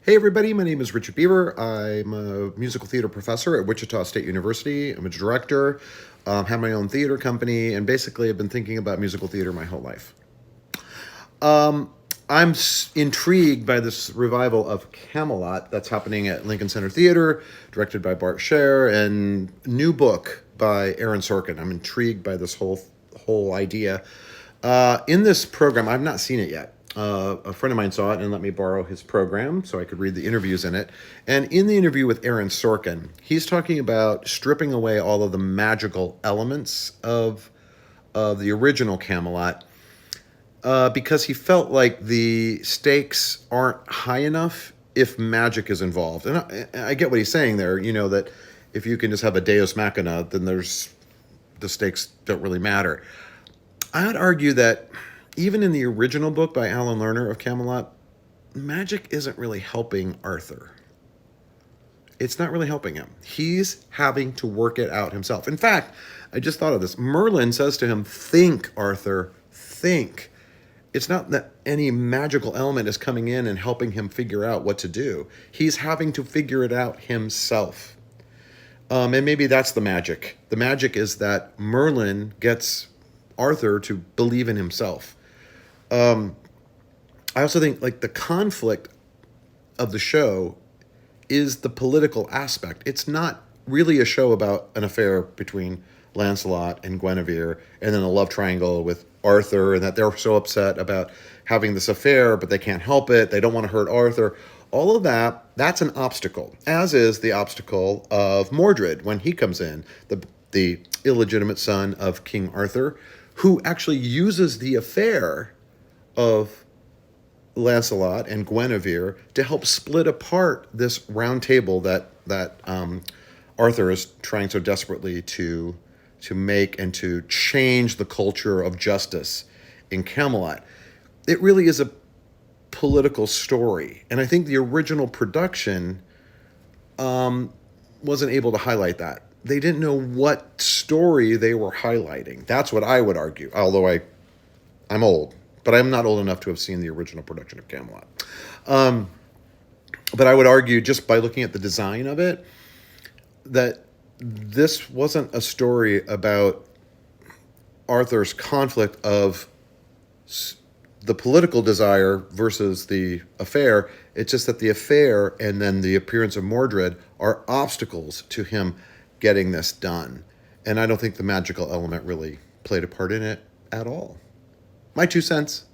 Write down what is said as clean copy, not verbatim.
Hey everybody, my name is Richard Beaver. I'm a musical theater professor at Wichita State University. I'm a director, have my own theater company, and basically I've been thinking about musical theater my whole life. I'm intrigued by this revival of Camelot that's happening at Lincoln Center Theater, directed by Bart Scher, and new book by Aaron Sorkin. I'm intrigued by this whole idea. In this program, I've not seen it yet. A friend of mine saw it and let me borrow his program so I could read the interviews in it. And in the interview with Aaron Sorkin, he's talking about stripping away all of the magical elements of the original Camelot because he felt like the stakes aren't high enough if magic is involved. And I get what he's saying there, that if you can just have a Deus Machina, then the stakes don't really matter. I'd argue that even in the original book by Alan Lerner of Camelot, magic isn't really helping Arthur. It's not really helping him. He's having to work it out himself. In fact, I just thought of this. Merlin says to him, "Think, Arthur, think." It's not that any magical element is coming in and helping him figure out what to do. He's having to figure it out himself. And maybe that's the magic. The magic is that Merlin gets Arthur to believe in himself. I also think like the conflict of the show is the political aspect. It's not really a show about an affair between Lancelot and Guinevere and then a love triangle with Arthur and that they're so upset about having this affair, but they can't help it. They don't want to hurt Arthur. All of that's an obstacle, as is the obstacle of Mordred when he comes in, the illegitimate son of King Arthur, who actually uses the affair of Lancelot and Guinevere to help split apart this round table that Arthur is trying so desperately to make and to change the culture of justice in Camelot. It really is a political story, and I think the original production wasn't able to highlight that. They didn't know what story they were highlighting. That's what I would argue, although I'm old, but I'm not old enough to have seen the original production of Camelot. But I would argue, just by looking at the design of it, that this wasn't a story about Arthur's conflict of the political desire versus the affair. It's just that the affair and then the appearance of Mordred are obstacles to him getting this done. And I don't think the magical element really played a part in it at all. My 2 cents.